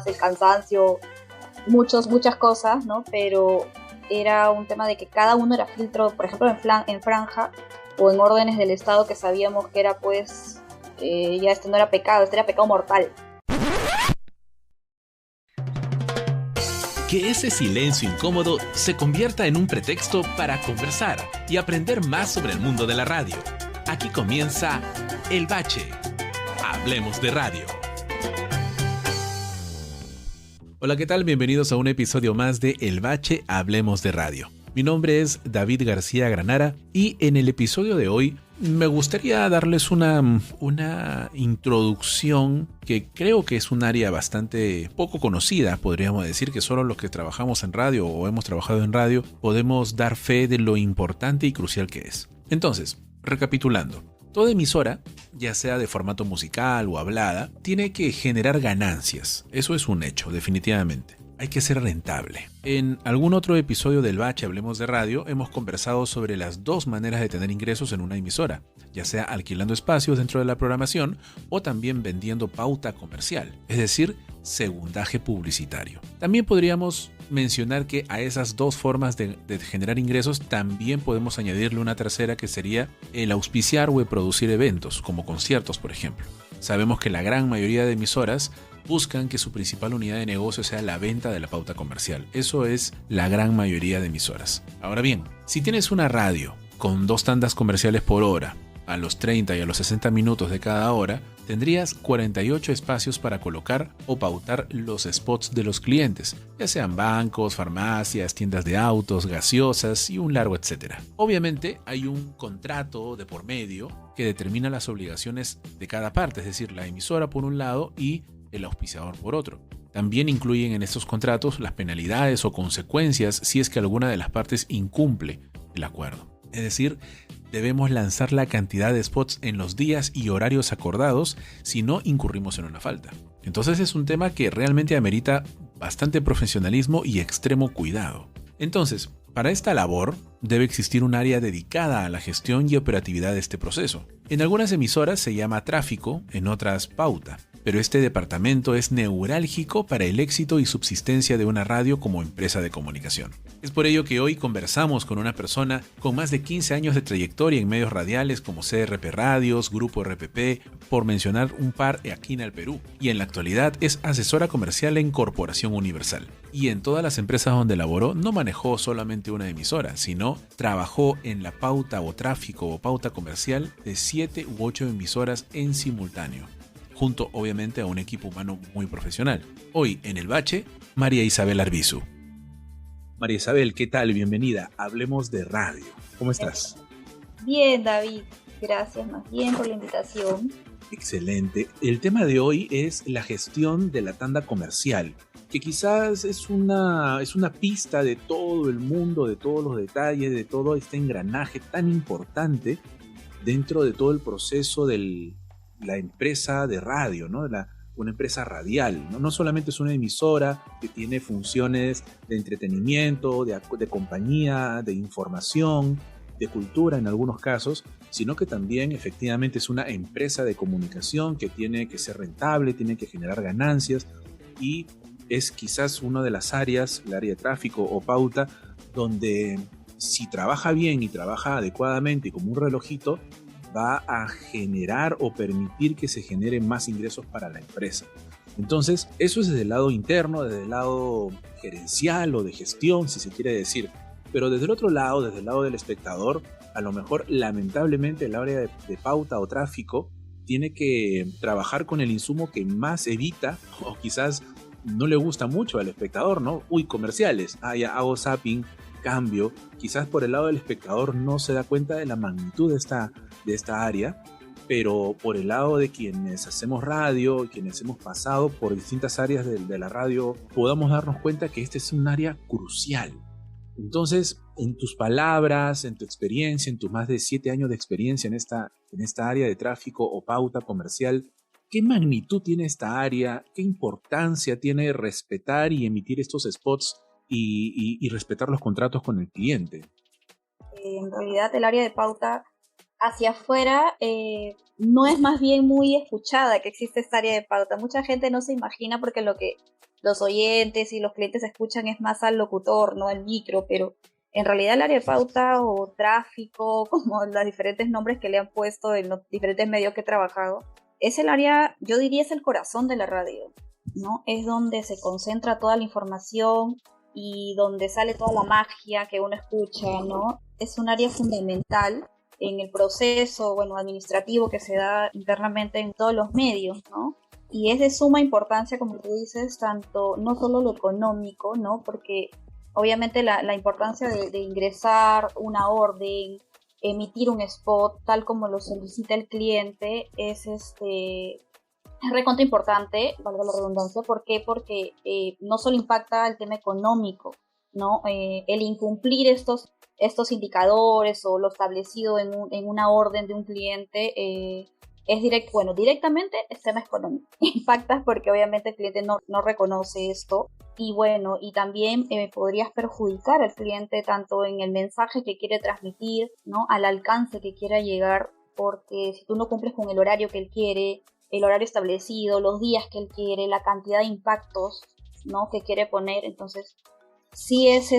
el cansancio, muchas cosas, ¿no? Pero era un tema de que cada uno era filtro, por ejemplo, en franja o en órdenes del Estado, que sabíamos que era pues, ya este no era pecado, este era pecado mortal. Que ese silencio incómodo se convierta en un pretexto para conversar y aprender más sobre el mundo de la radio. Aquí comienza El Bache. Hablemos de radio. Hola, ¿qué tal? Bienvenidos a un episodio más de El Bache. Hablemos de radio. Mi nombre es David García Granara y en el episodio de hoy me gustaría darles una introducción que creo que es un área bastante poco conocida. Podríamos decir que solo los que trabajamos en radio o hemos trabajado en radio podemos dar fe de lo importante y crucial que es. Entonces, recapitulando, toda emisora, ya sea de formato musical o hablada, tiene que generar ganancias. Eso es un hecho, definitivamente. Hay que ser rentable. En algún otro episodio del Bache Hablemos de Radio hemos conversado sobre las dos maneras de tener ingresos en una emisora, ya sea alquilando espacios dentro de la programación o también vendiendo pauta comercial, es decir, segundaje publicitario. También podríamos mencionar que a esas dos formas de generar ingresos también podemos añadirle una tercera, que sería el auspiciar o el producir eventos, como conciertos, por ejemplo. Sabemos que la gran mayoría de emisoras buscan que su principal unidad de negocio sea la venta de la pauta comercial. Eso es la gran mayoría de emisoras. Ahora bien, si tienes una radio con 2 tandas comerciales por hora, a los 30 y a los 60 minutos de cada hora, tendrías 48 espacios para colocar o pautar los spots de los clientes, ya sean bancos, farmacias, tiendas de autos, gaseosas y un largo etcétera. Obviamente hay un contrato de por medio que determina las obligaciones de cada parte, es decir, la emisora por un lado y el auspiciador por otro. También incluyen en estos contratos las penalidades o consecuencias si es que alguna de las partes incumple el acuerdo. Es decir, debemos lanzar la cantidad de spots en los días y horarios acordados si no incurrimos en una falta. Entonces es un tema que realmente amerita bastante profesionalismo y extremo cuidado. Entonces, para esta labor debe existir un área dedicada a la gestión y operatividad de este proceso. En algunas emisoras se llama tráfico, en otras pauta, pero este departamento es neurálgico para el éxito y subsistencia de una radio como empresa de comunicación. Es por ello que hoy conversamos con una persona con más de 15 años de trayectoria en medios radiales como CRP Radios, Grupo RPP, por mencionar un par aquí en el Perú, y en la actualidad es asesora comercial en Corporación Universal. Y en todas las empresas donde laboró no manejó solamente una emisora, sino trabajó en la pauta o tráfico o pauta comercial de 7 u 8 emisoras en simultáneo, junto obviamente a un equipo humano muy profesional. Hoy en El Bache, María Isabel Arbizu. María Isabel, ¿qué tal? Bienvenida. Hablemos de radio. ¿Cómo estás? Bien, David. Gracias más bien por la invitación. Excelente. El tema de hoy es la gestión de la tanda comercial, que quizás es una pista de todo el mundo, de todos los detalles, de todo este engranaje tan importante dentro de todo el proceso de la empresa de radio, ¿no? Una empresa radial, ¿no? No solamente es una emisora que tiene funciones de entretenimiento, de compañía, de información, de cultura en algunos casos, sino que también efectivamente es una empresa de comunicación que tiene que ser rentable, tiene que generar ganancias, y es quizás una de las áreas, el área de tráfico o pauta, donde si trabaja bien y trabaja adecuadamente y como un relojito, va a generar o permitir que se generen más ingresos para la empresa. Entonces, eso es desde el lado interno, desde el lado gerencial o de gestión, si se quiere decir. Pero desde el otro lado, desde el lado del espectador, a lo mejor, lamentablemente, el área de pauta o tráfico tiene que trabajar con el insumo que más evita, o quizás no le gusta mucho al espectador, ¿no? Comerciales. Ya hago zapping, cambio. Quizás por el lado del espectador no se da cuenta de la magnitud de esta área, pero por el lado de quienes hacemos radio, quienes hemos pasado por distintas áreas de la radio, podamos darnos cuenta que este es un área crucial. Entonces, en tus palabras, en tu experiencia, en tus más de 7 años de experiencia en esta área de tráfico o pauta comercial, ¿qué magnitud tiene esta área? ¿Qué importancia tiene respetar y emitir estos spots y respetar los contratos con el cliente? En realidad el área de pauta hacia afuera no es más bien muy escuchada que existe esta área de pauta. Mucha gente no se imagina porque lo que los oyentes y los clientes escuchan es más al locutor, no al micro, pero en realidad el área de pauta o tráfico, como los diferentes nombres que le han puesto en los diferentes medios que he trabajado, es el área, yo diría es el corazón de la radio, ¿no? Es donde se concentra toda la información y donde sale toda la magia que uno escucha, ¿no? Es un área fundamental en el proceso, bueno, administrativo que se da internamente en todos los medios, ¿no? Y es de suma importancia, como tú dices, tanto, no solo lo económico, ¿no? Porque obviamente la importancia de ingresar una orden, emitir un spot, tal como lo solicita el cliente, es recontra importante, valga la redundancia. ¿Por qué? Porque no solo impacta el tema económico, ¿no? El incumplir estos indicadores o lo establecido en una orden de un cliente es directamente es tema económico. Impacta porque obviamente el cliente no reconoce esto y bueno, y también podrías perjudicar al cliente tanto en el mensaje que quiere transmitir, ¿no? Al alcance que quiera llegar, porque si tú no cumples con el horario que él quiere, el horario establecido, los días que él quiere, la cantidad de impactos, ¿no? Que quiere poner, entonces sí es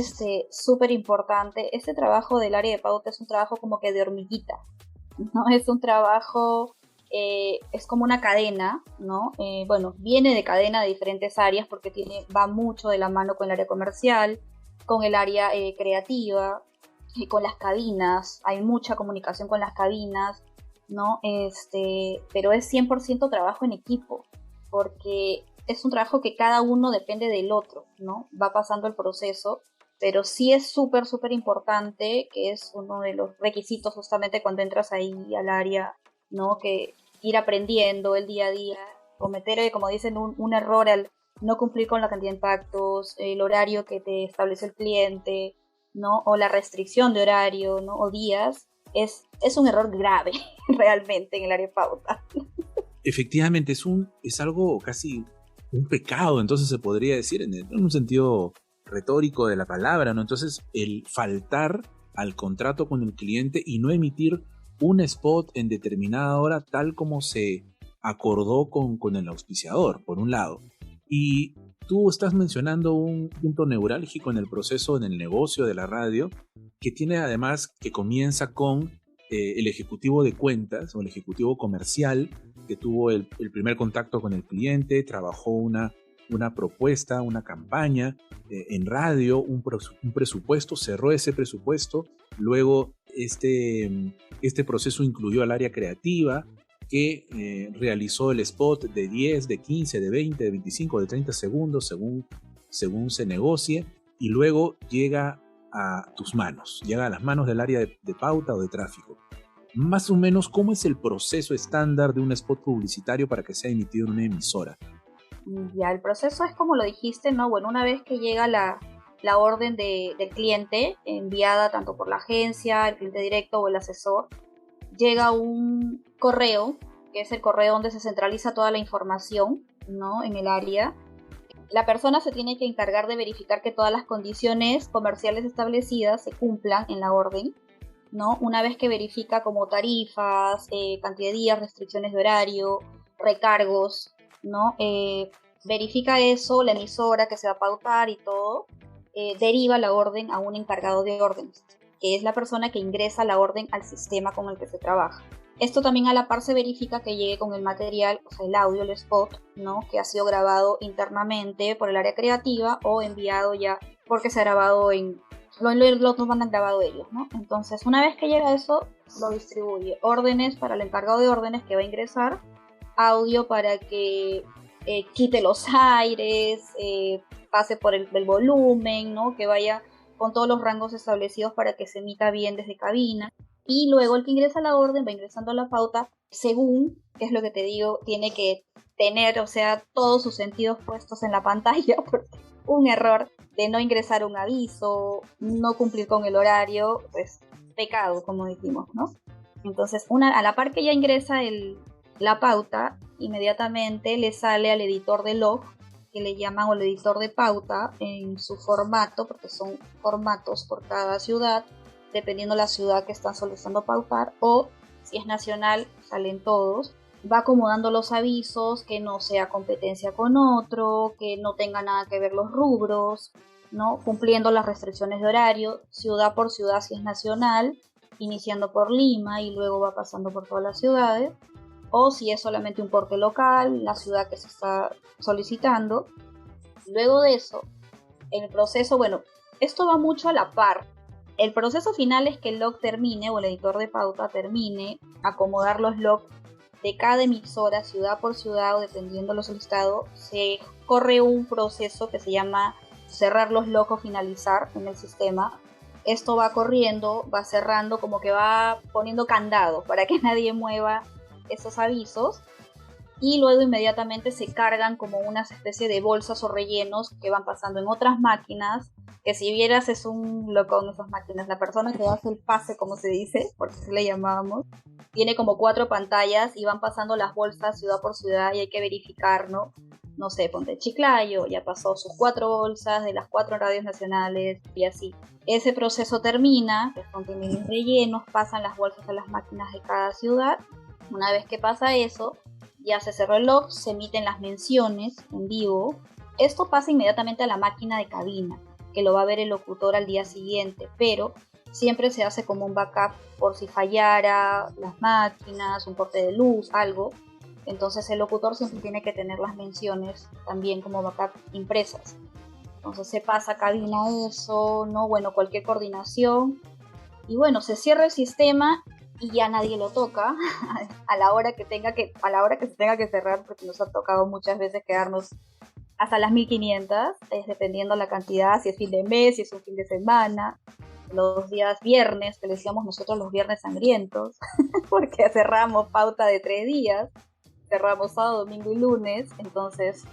súper importante. Este trabajo del área de pauta es un trabajo como que de hormiguita, ¿no? Es un trabajo, es como una cadena, ¿no? Bueno, viene de cadena de diferentes áreas porque va mucho de la mano con el área comercial, con el área creativa, con las cabinas, hay mucha comunicación con las cabinas, ¿no? Pero es 100% trabajo en equipo, porque es un trabajo que cada uno depende del otro, ¿no? Va pasando el proceso, pero sí es súper, súper importante, que es uno de los requisitos justamente cuando entras ahí al área, ¿no? Que ir aprendiendo el día a día, cometer, como dicen, un error al no cumplir con la cantidad de impactos, el horario que te establece el cliente, ¿no? O la restricción de horario, ¿no? O días, es un error grave realmente en el área de pauta. Efectivamente, es algo casi un pecado, entonces se podría decir en un sentido retórico de la palabra, ¿no? Entonces, el faltar al contrato con el cliente y no emitir un spot en determinada hora tal como se acordó con el auspiciador, por un lado. Y tú estás mencionando un punto neurálgico en el proceso, en el negocio de la radio, que tiene además, que comienza con el ejecutivo de cuentas o el ejecutivo comercial que tuvo el primer contacto con el cliente, trabajó una propuesta, una campaña en radio, un presupuesto, cerró ese presupuesto, luego este proceso incluyó al área creativa que realizó el spot de 10, de 15, de 20, de 25, de 30 segundos según se negocie y luego llega a tus manos, llega a las manos del área de pauta o de tráfico. Más o menos, ¿cómo es el proceso estándar de un spot publicitario para que sea emitido en una emisora? Ya, el proceso es como lo dijiste, ¿no? Bueno, una vez que llega la orden del cliente, enviada tanto por la agencia, el cliente directo o el asesor, llega un correo, que es el correo donde se centraliza toda la información, ¿no? En el área. La persona se tiene que encargar de verificar que todas las condiciones comerciales establecidas se cumplan en la orden, ¿no? Una vez que verifica como tarifas, cantidad de días, restricciones de horario, recargos, ¿no? Verifica eso, la emisora que se va a pautar y todo, deriva la orden a un encargado de órdenes, que es la persona que ingresa la orden al sistema con el que se trabaja. Esto también a la par se verifica que llegue con el material, o sea, el audio, el spot, ¿no? Que ha sido grabado internamente por el área creativa o enviado ya porque se ha grabado lo mandan grabado ellos, ¿no? Entonces, una vez que llega eso, lo distribuye. Órdenes para el encargado de órdenes que va a ingresar, audio para que quite los aires, pase por el volumen, ¿no? Que vaya con todos los rangos establecidos para que se emita bien desde cabina. Y luego el que ingresa la orden va ingresando a la pauta según, que es lo que te digo, tiene que tener, o sea, todos sus sentidos puestos en la pantalla, porque un error de no ingresar un aviso, no cumplir con el horario, pues pecado, como dijimos, ¿no? Entonces, a la par que ya ingresa la pauta, inmediatamente le sale al editor de log, que le llaman, o el editor de pauta, en su formato, porque son formatos por cada ciudad, dependiendo de la ciudad que están solicitando pautar, o Si es nacional, salen todos. Va acomodando los avisos, que no sea competencia con otro, que no tenga nada que ver los rubros, ¿no? Cumpliendo las restricciones de horario, ciudad por ciudad si es nacional, iniciando por Lima y luego va pasando por todas las ciudades, o si es solamente un porte local, la ciudad que se está solicitando. Luego de eso, el proceso, bueno, esto va mucho a la par. El proceso final es que el log termine, o el editor de pauta termine, acomodar los logs de cada emisora, ciudad por ciudad, o dependiendo de lo solicitado, se corre un proceso que se llama cerrar los logs o finalizar en el sistema. Esto va corriendo, va cerrando, como que va poniendo candado para que nadie mueva esos avisos, y luego inmediatamente se cargan como una especie de bolsas o rellenos que van pasando en otras máquinas, que si vieras es un locón esas máquinas. La persona que hace el pase, como se dice, porque así le llamábamos, tiene como 4 pantallas y van pasando las bolsas ciudad por ciudad y hay que verificar, ¿no? No sé, ponte Chiclayo, ya pasó sus 4 bolsas de las 4 radios nacionales y así. Ese proceso termina, que son los rellenos, pasan las bolsas a las máquinas de cada ciudad. Una vez que pasa eso, ya se cerró el log, se emiten las menciones en vivo. Esto pasa inmediatamente a la máquina de cabina, que lo va a ver el locutor al día siguiente, pero siempre se hace como un backup por si fallara las máquinas, un corte de luz, algo. Entonces el locutor siempre tiene que tener las menciones también como backup impresas. Entonces se pasa a cabina eso, ¿no? Bueno, cualquier coordinación. Y bueno, se cierra el sistema y ya nadie lo toca a la hora que se tenga que cerrar, porque nos ha tocado muchas veces quedarnos hasta las 1500, dependiendo la cantidad, si es fin de mes, si es un fin de semana, los días viernes, que le decíamos nosotros los viernes sangrientos, porque cerramos pauta de 3 días, cerramos sábado, domingo y lunes, entonces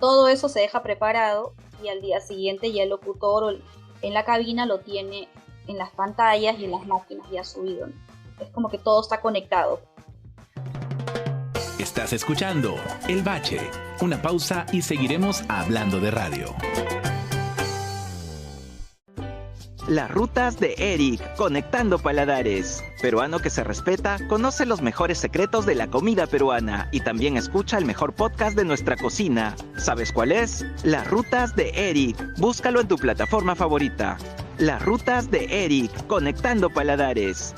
todo eso se deja preparado y al día siguiente ya el locutor en la cabina lo tiene en las pantallas y en las máquinas ya subido, ¿no? Es como que todo está conectado. Estás escuchando El Bache. Una pausa y seguiremos hablando de radio. Las rutas de Eric, conectando paladares. Peruano que se respeta, conoce los mejores secretos de la comida peruana y también escucha el mejor podcast de nuestra cocina. ¿Sabes cuál es? Las rutas de Eric. Búscalo en tu plataforma favorita. Las rutas de Eric, conectando paladares.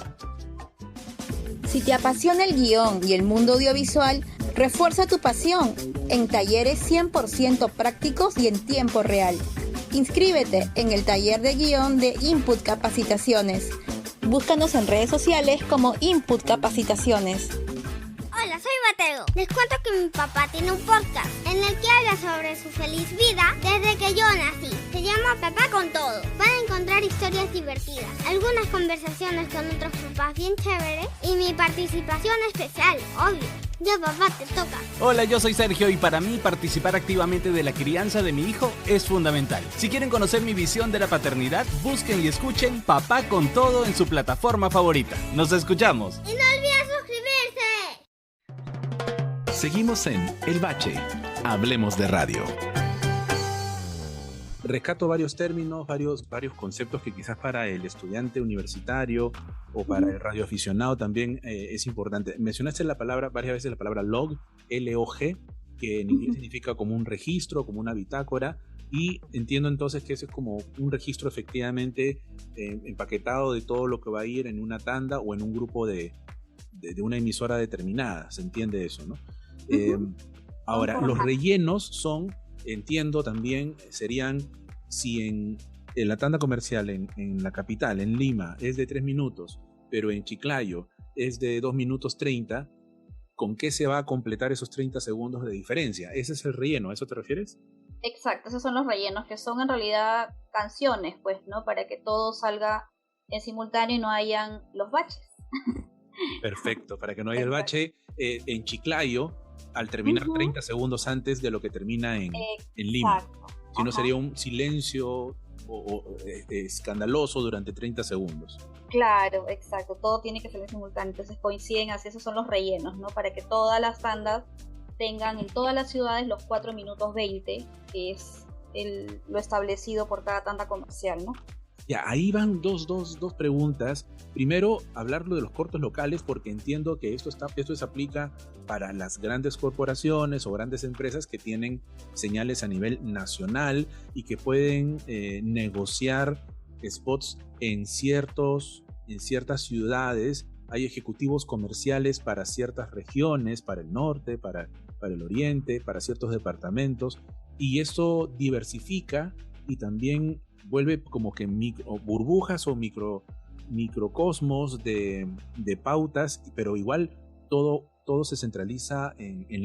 Si te apasiona el guión y el mundo audiovisual, refuerza tu pasión en talleres 100% prácticos y en tiempo real. Inscríbete en el taller de guión de Input Capacitaciones. Búscanos en redes sociales como Input Capacitaciones. Hola, soy Mateo. Les cuento que mi papá tiene un podcast en el que habla sobre su feliz vida desde que yo nací. Se llama Papá con Todo. Van a encontrar historias divertidas, algunas conversaciones con otros papás bien chéveres y mi participación especial, obvio. Ya, papá, te toca. Hola, yo soy Sergio y para mí participar activamente de la crianza de mi hijo es fundamental. Si quieren conocer mi visión de la paternidad, busquen y escuchen Papá con Todo en su plataforma favorita. ¡Nos escuchamos! Y no olviden suscribirse. Seguimos en El Bache. Hablemos de radio. Rescato varios términos, varios conceptos que quizás para el estudiante universitario o para el radioaficionado también es importante. Mencionaste varias veces la palabra log, L-O-G, que en inglés significa como un registro, como una bitácora, y entiendo entonces que ese es como un registro efectivamente empaquetado de todo lo que va a ir en una tanda o en un grupo de una emisora determinada, se entiende eso, ¿no? Ahora, los rellenos son, entiendo también, serían si en la tanda comercial en la capital, en Lima, es de 3 minutos, pero en Chiclayo es de 2 minutos 30, ¿con qué se va a completar esos 30 segundos de diferencia? Ese es el relleno, ¿a eso te refieres? Exacto, esos son los rellenos, que son en realidad canciones, pues, ¿no? Para que todo salga en simultáneo y no hayan los baches. Perfecto, para que no haya el bache en Chiclayo al terminar 30 segundos antes de lo que termina en Lima. Si no, sería un silencio escandaloso durante 30 segundos. Claro, exacto, todo tiene que ser simultáneo, entonces coinciden así, esos son los rellenos, ¿no? Para que todas las tandas tengan en todas las ciudades los 4 minutos 20, que es lo establecido por cada tanda comercial, ¿no? Ya, ahí van dos preguntas. Primero, hablarlo de los cortes locales, porque entiendo que esto se aplica para las grandes corporaciones o grandes empresas que tienen señales a nivel nacional y que pueden negociar spots en ciertas ciudades. Hay ejecutivos comerciales para ciertas regiones, para el norte, para el oriente, para ciertos departamentos, y esto diversifica y también vuelve como que burbujas o microcosmos de pautas, pero igual todo se centraliza en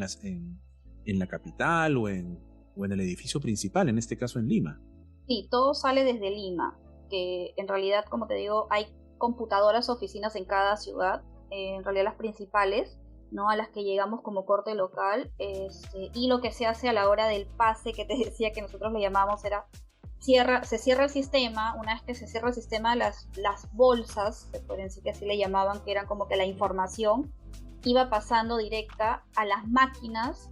la capital o en el edificio principal, en este caso en Lima. Sí, todo sale desde Lima, que en realidad, como te digo, hay computadoras, oficinas en cada ciudad, en realidad las principales, ¿no? A las que llegamos como corte local, y lo que se hace a la hora del pase, que te decía que nosotros le llamamos, era se cierra el sistema. Una vez que se cierra el sistema, las bolsas, se pueden decir que así le llamaban, que eran como que la información iba pasando directa a las máquinas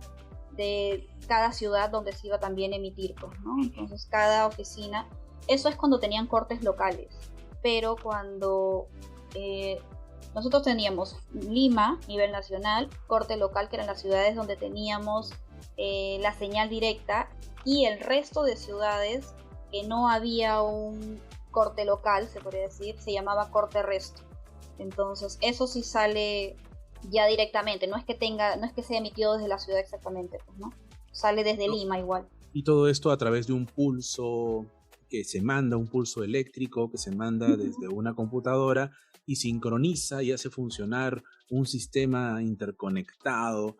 de cada ciudad donde se iba también a emitir, pues, ¿no? Entonces cada oficina, eso es cuando tenían cortes locales, pero cuando nosotros teníamos Lima, nivel nacional, corte local, que eran las ciudades donde teníamos la señal directa, y el resto de ciudades que no había un corte local, se podría decir, se llamaba corte resto. Entonces eso sí sale ya directamente, no es que sea emitido desde la ciudad exactamente, pues, ¿no? Sale desde Lima igual. Y todo esto a través de un pulso que se manda, un pulso eléctrico que se manda desde una computadora y sincroniza y hace funcionar un sistema interconectado,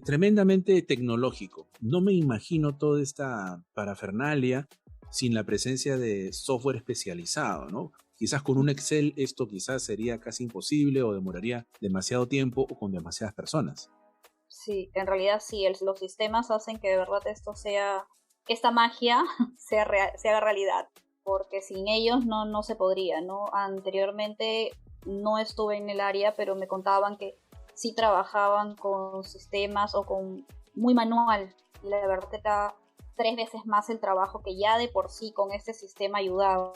tremendamente tecnológico. No me imagino toda esta parafernalia sin la presencia de software especializado, ¿no? Quizás con un Excel esto quizás sería casi imposible o demoraría demasiado tiempo o con demasiadas personas. Sí, en realidad sí, los sistemas hacen que de verdad que esta magia se haga realidad, porque sin ellos no se podría, ¿no? Anteriormente no estuve en el área, pero me contaban que sí trabajaban con sistemas o con muy manual, y la verdad era 3 veces más el trabajo que ya de por sí con este sistema ayudaba,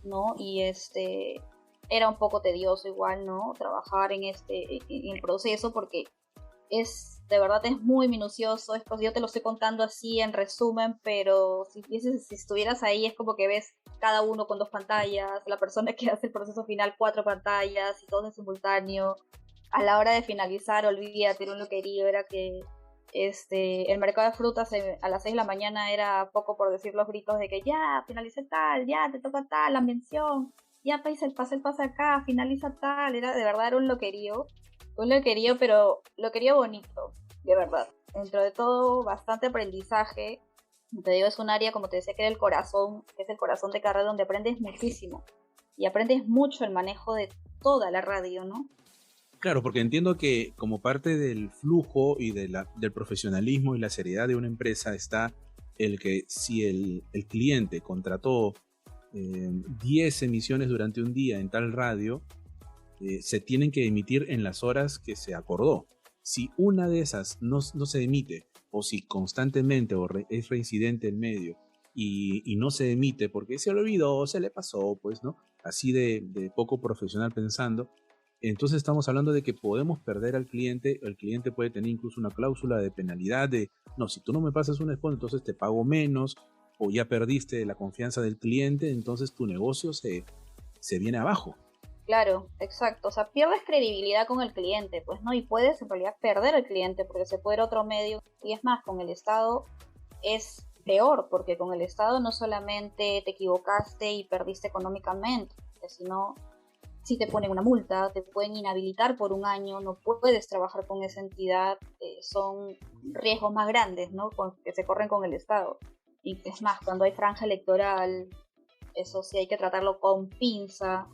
¿no? Y era un poco tedioso igual, ¿no? Trabajar en el proceso, porque de verdad es muy minucioso. Yo te lo estoy contando así en resumen, pero si estuvieras ahí es como que ves cada uno con 2 pantallas, la persona que hace el proceso final 4 pantallas y todo en simultáneo. A la hora de finalizar, olvídate, era un loquerío, era que el mercado de frutas a las 6 de la mañana era poco por decir los gritos de que ya, finalicé tal, ya, te toca tal, la mención, ya, pase el pase acá, finaliza tal. Era un loquerío, pero loquerío bonito, de verdad. Dentro de todo, bastante aprendizaje. Como te digo, es un área, como te decía, que es el corazón de carrera, donde aprendes muchísimo. Y aprendes mucho el manejo de toda la radio, ¿no? Claro, porque entiendo que como parte del flujo y del profesionalismo y la seriedad de una empresa está el que si el cliente contrató 10 emisiones durante un día en tal radio, se tienen que emitir en las horas que se acordó. Si una de esas no se emite, o si constantemente es reincidente el medio y no se emite porque se le olvidó, se le pasó, pues, ¿no? Así de poco profesional pensando, entonces estamos hablando de que podemos perder al cliente. El cliente puede tener incluso una cláusula de penalidad de, no, si tú no me pasas un spot, entonces te pago menos, o ya perdiste la confianza del cliente, entonces tu negocio se viene abajo. Claro, exacto. O sea, pierdes credibilidad con el cliente, pues, ¿no? Y puedes en realidad perder al cliente porque se puede ir a otro medio. Y es más, con el Estado es peor, porque con el Estado no solamente te equivocaste y perdiste económicamente, sino si te ponen una multa, te pueden inhabilitar por 1 año, no puedes trabajar con esa entidad. Son riesgos más grandes, ¿no? Que se corren con el Estado. Y es más, cuando hay franja electoral, eso sí hay que tratarlo con pinza,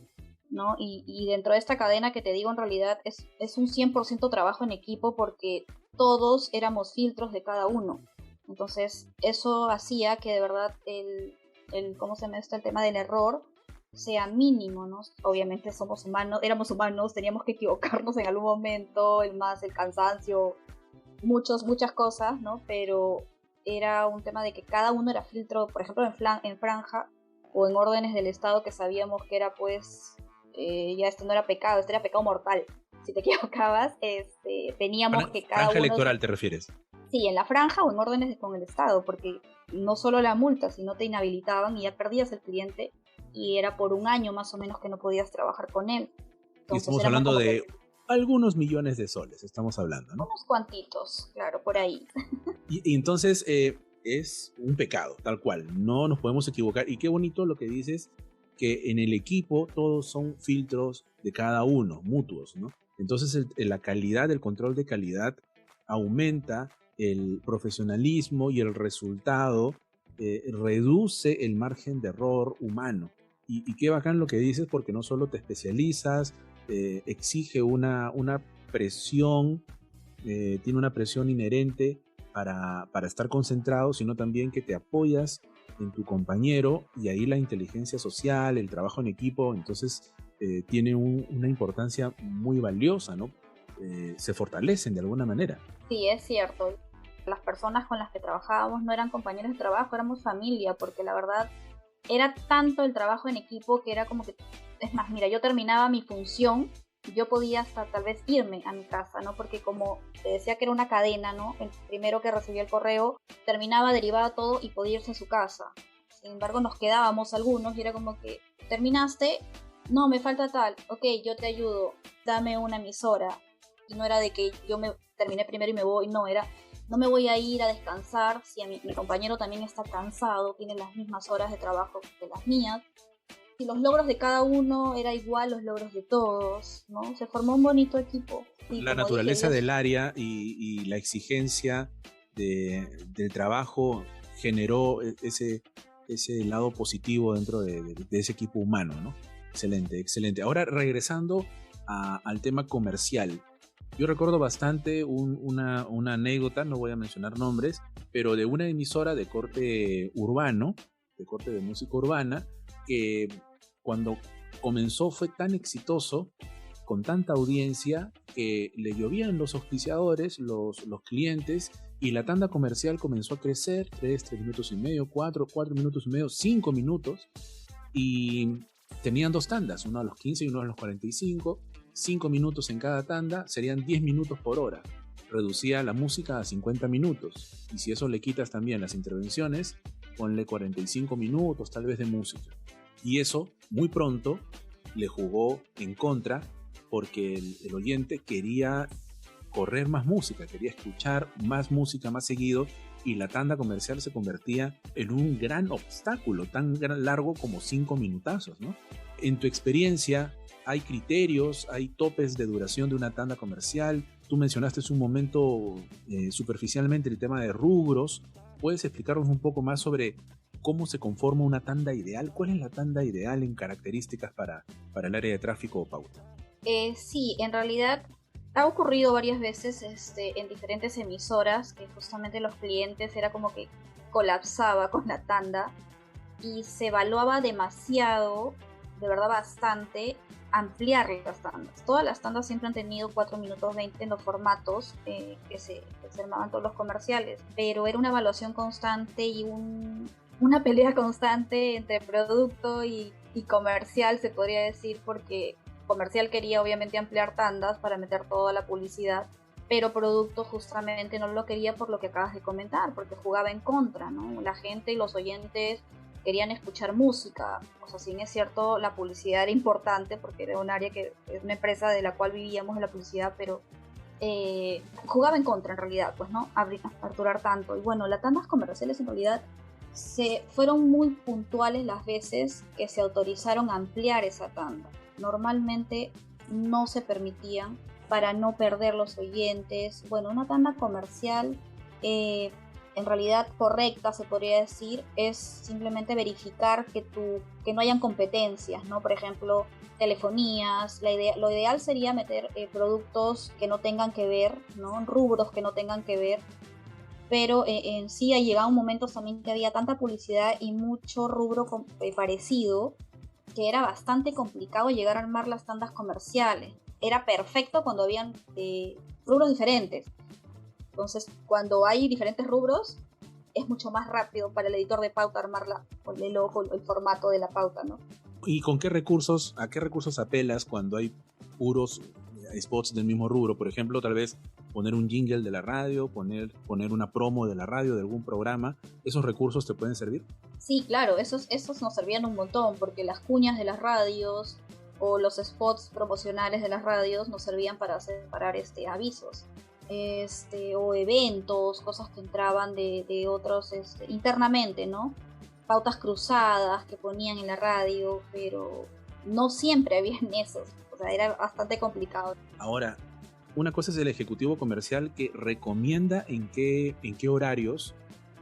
¿no? Y dentro de esta cadena que te digo, en realidad es un 100% trabajo en equipo, porque todos éramos filtros de cada uno. Entonces eso hacía que de verdad ¿cómo se llama esto? El tema del error sea mínimo, ¿no? Obviamente éramos humanos, teníamos que equivocarnos en algún momento, el cansancio, muchas cosas, ¿no? Pero era un tema de que cada uno era filtro. Por ejemplo, en franja o en órdenes del Estado que sabíamos que era pues, ya esto no era pecado, esto era pecado mortal. Si te equivocabas, teníamos que cada franja uno... electoral te refieres. Sí, en la franja o en órdenes con el Estado, porque no solo la multa, sino te inhabilitaban y ya perdías el cliente y era por un año más o menos que no podías trabajar con él. Entonces, y estamos éramos hablando como de que algunos millones de soles, estamos hablando, ¿no? unos cuantitos, claro, por ahí. Y entonces es un pecado, tal cual, no nos podemos equivocar. Y qué bonito lo que dices, que en el equipo todos son filtros de cada uno, mutuos, ¿no? Entonces la calidad, el control de calidad aumenta, el profesionalismo y el resultado reduce el margen de error humano. Y qué bacán lo que dices, porque no solo te especializas, exige una presión, tiene una presión inherente para estar concentrado, sino también que te apoyas en tu compañero, y ahí la inteligencia social, el trabajo en equipo, entonces tiene una importancia muy valiosa, ¿no? Se fortalecen de alguna manera. Sí, es cierto. Las personas con las que trabajábamos no eran compañeros de trabajo, éramos familia, porque la verdad era tanto el trabajo en equipo que era como que, es más, mira, yo terminaba mi función, yo podía hasta tal vez irme a mi casa, ¿no? Porque como te decía que era una cadena, ¿no? El primero que recibía el correo terminaba, derivaba todo y podía irse a su casa. Sin embargo, nos quedábamos algunos y era como que, ¿terminaste? No, me falta tal. Ok, yo te ayudo, dame una emisora. Y no era de que yo me terminé primero y me voy, no, era, no me voy a ir a descansar si mi compañero también está cansado, tiene las mismas horas de trabajo que las mías. Si los logros de cada uno era igual los logros de todos, ¿no? Se formó un bonito equipo. Y la naturaleza del área y la exigencia del trabajo generó ese lado positivo dentro de ese equipo humano, ¿no? Excelente, excelente. Ahora regresando al tema comercial. Yo recuerdo bastante una anécdota, no voy a mencionar nombres, pero de una emisora de corte urbano, de corte de música urbana, que cuando comenzó fue tan exitoso, con tanta audiencia, que le llovían los auspiciadores, los clientes, y la tanda comercial comenzó a crecer, 3 minutos y medio, 4 minutos y medio, 5 minutos, y tenían 2 tandas, uno a los 15 y uno a los 45, 5 minutos en cada tanda, serían 10 minutos por hora. Reducía la música a 50 minutos. Y si eso le quitas también las intervenciones, ponle 45 minutos tal vez de música. Y eso muy pronto le jugó en contra, porque el oyente quería correr más música, quería escuchar más música más seguido, y la tanda comercial se convertía en un gran obstáculo, tan largo como 5 minutazos, ¿no? En tu experiencia, ¿hay criterios, hay topes de duración de una tanda comercial? Tú mencionaste un momento superficialmente el tema de rubros. ¿Puedes explicarnos un poco más sobre cómo se conforma una tanda ideal? ¿Cuál es la tanda ideal en características para el área de tráfico o pauta? Sí, en realidad ha ocurrido varias veces en diferentes emisoras que justamente los clientes era como que colapsaba con la tanda y se evaluaba demasiado, de verdad bastante, ampliar las tandas. Todas las tandas siempre han tenido 4 minutos 20 en los formatos que se armaban todos los comerciales, pero era una evaluación constante y una pelea constante entre producto y comercial, se podría decir, porque comercial quería obviamente ampliar tandas para meter toda la publicidad, pero producto justamente no lo quería por lo que acabas de comentar, porque jugaba en contra, ¿no? La gente y los oyentes querían escuchar música, o sea, si bien es cierto, la publicidad era importante porque era un área que es una empresa de la cual vivíamos de la publicidad, pero jugaba en contra en realidad, pues, ¿no? Aperturar tanto. Y bueno, las tandas comerciales en realidad fueron muy puntuales las veces que se autorizaron a ampliar esa tanda. Normalmente no se permitían para no perder los oyentes. Bueno, una tanda comercial en realidad correcta, se podría decir, es simplemente verificar que no hayan competencias, ¿no? Por ejemplo, telefonías. Lo ideal sería meter productos que no tengan que ver, ¿no? Rubros que no tengan que ver, pero en sí ha llegado un momento también que había tanta publicidad y mucho rubro parecido, que era bastante complicado llegar a armar las tandas comerciales. Era perfecto cuando habían rubros diferentes. Entonces, cuando hay diferentes rubros, es mucho más rápido para el editor de pauta armarla, ponerle el logo, el formato de la pauta, ¿no? ¿Y con a qué recursos apelas cuando hay puros spots del mismo rubro? Por ejemplo, tal vez poner un jingle de la radio, poner una promo de la radio, de algún programa. ¿Esos recursos te pueden servir? Sí, claro, esos nos servían un montón, porque las cuñas de las radios o los spots promocionales de las radios nos servían para separar avisos. O eventos, cosas que entraban de otros internamente, ¿no? Pautas cruzadas que ponían en la radio, pero no siempre habían esos, o sea, era bastante complicado. Ahora, una cosa es el ejecutivo comercial que recomienda en qué horarios,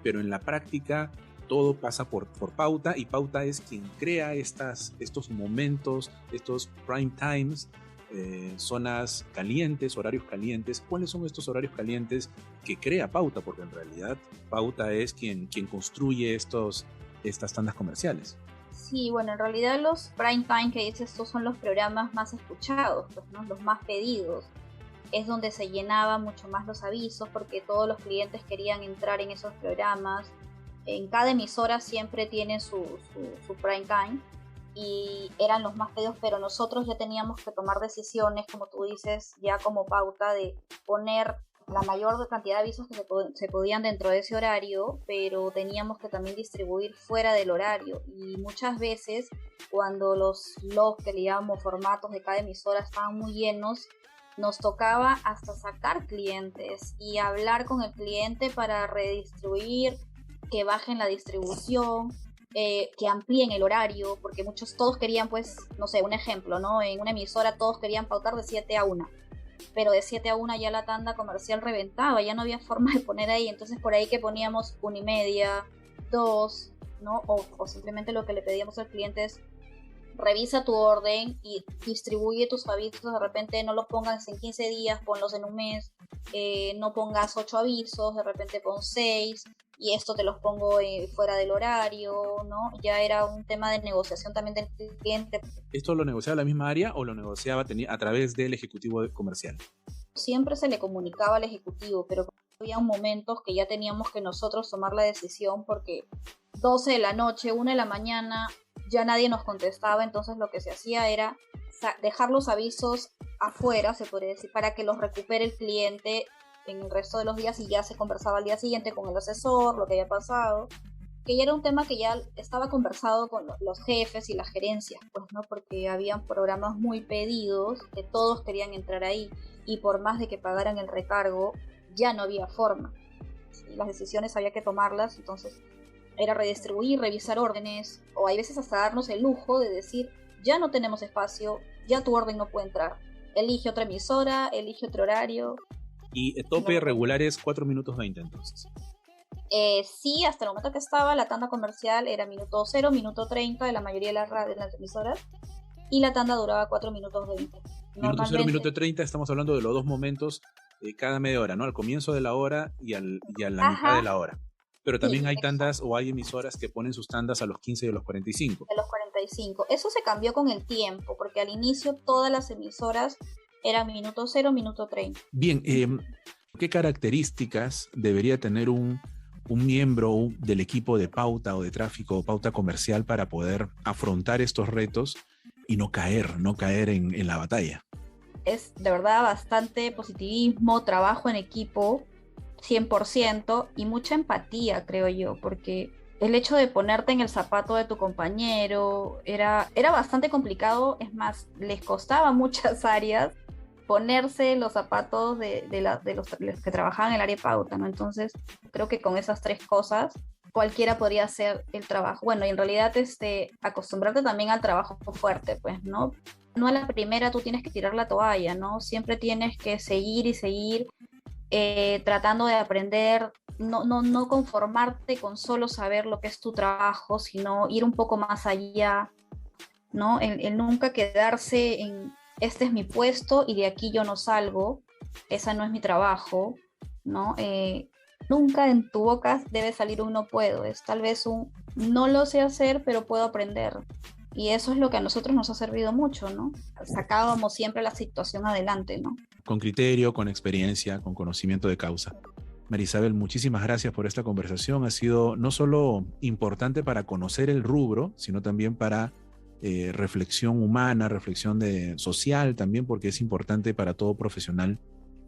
pero en la práctica todo pasa por pauta, y pauta es quien crea estos momentos, estos prime times, zonas calientes, horarios calientes. ¿Cuáles son estos horarios calientes que crea pauta? Porque en realidad pauta es quien construye estas tandas comerciales. Sí, bueno, en realidad los prime time que dices, estos son los programas más escuchados, pues, ¿no? Los más pedidos. Es donde se llenaban mucho más los avisos, porque todos los clientes querían entrar en esos programas. En cada emisora siempre tiene su prime time, y eran los más pedidos, pero nosotros ya teníamos que tomar decisiones, como tú dices, ya como pauta, de poner la mayor cantidad de avisos que se podían dentro de ese horario, pero teníamos que también distribuir fuera del horario, y muchas veces cuando los logs que le llamamos formatos de cada emisora estaban muy llenos, nos tocaba hasta sacar clientes y hablar con el cliente para redistribuir, que bajen la distribución, que amplíen el horario, porque todos querían, pues, no sé, un ejemplo, ¿no? En una emisora todos querían pautar de 7 a 1, pero de 7 a 1 ya la tanda comercial reventaba, ya no había forma de poner ahí, entonces por ahí que poníamos 1:30, 2, ¿no? O simplemente lo que le pedíamos al cliente es: revisa tu orden y distribuye tus avisos. De repente no los pongas en 15 días, ponlos en un mes. No pongas 8 avisos, de repente pon 6, y esto te los pongo fuera del horario, ¿no? Ya era un tema de negociación también del cliente. ¿Esto lo negociaba la misma área o lo negociaba a través del ejecutivo comercial? Siempre se le comunicaba al ejecutivo, pero había momentos que ya teníamos que nosotros tomar la decisión, porque 12 de la noche, 1 de la mañana, ya nadie nos contestaba. Entonces lo que se hacía era dejar los avisos afuera, se podría decir, para que los recupere el cliente en el resto de los días, y ya se conversaba al día siguiente con el asesor lo que había pasado, que ya era un tema que ya estaba conversado con los jefes y las gerencias, pues, ¿no? Porque habían programas muy pedidos que todos querían entrar ahí, y por más de que pagaran el recargo ya no había forma. Sí, las decisiones había que tomarlas, entonces era redistribuir, revisar órdenes, o hay veces hasta darnos el lujo de decir: ya no tenemos espacio, ya tu orden no puede entrar, elige otra emisora, elige otro horario. Y el tope regular es 4 minutos 20 entonces. Sí, hasta el momento que estaba la tanda comercial era minuto 0, minuto 30 de la mayoría de las emisoras, y la tanda duraba 4 minutos 20. Minuto 0, minuto 30, estamos hablando de los dos momentos cada media hora, ¿no? Al comienzo de la hora y a la mitad de la hora. Pero también sí, hay tandas o hay emisoras que ponen sus tandas a los 15 y a los 45. A los 45. Eso se cambió con el tiempo, porque al inicio todas las emisoras eran minuto 0, minuto 30. Bien, ¿qué características debería tener un miembro del equipo de pauta o de tráfico o pauta comercial para poder afrontar estos retos y no caer en la batalla? Es de verdad bastante positivismo, trabajo en equipo, 100%, y mucha empatía, creo yo, porque el hecho de ponerte en el zapato de tu compañero era bastante complicado. Es más, les costaba a muchas áreas ponerse los zapatos de los que trabajaban en el área de pauta, ¿no? Entonces, creo que con esas 3 cosas cualquiera podría hacer el trabajo. Bueno, y en realidad acostumbrarte también al trabajo fuerte, pues, ¿no? No a la primera tú tienes que tirar la toalla, ¿no? Siempre tienes que seguir y seguir tratando de aprender, no conformarte con solo saber lo que es tu trabajo, sino ir un poco más allá, ¿no? El nunca quedarse en: este es mi puesto y de aquí yo no salgo, esa no es mi trabajo, ¿no? Nunca en tu boca debe salir un no puedo, es tal vez un no lo sé hacer, pero puedo aprender. Y eso es lo que a nosotros nos ha servido mucho, ¿no? Sacábamos siempre la situación adelante, ¿no? Con criterio, con experiencia, con conocimiento de causa. Marisabel, muchísimas gracias por esta conversación. Ha sido no solo importante para conocer el rubro, sino también para reflexión humana, reflexión social también, porque es importante para todo profesional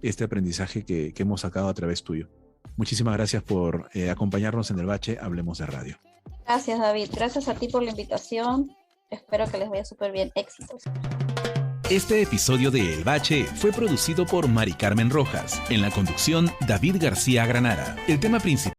este aprendizaje que hemos sacado a través tuyo. Muchísimas gracias por acompañarnos en el Bache Hablemos de Radio. Gracias, David. Gracias a ti por la invitación. Espero que les vaya súper bien. Éxitos. Este episodio de El Bache fue producido por Mari Carmen Rojas. En la conducción, David García Granara. El tema principal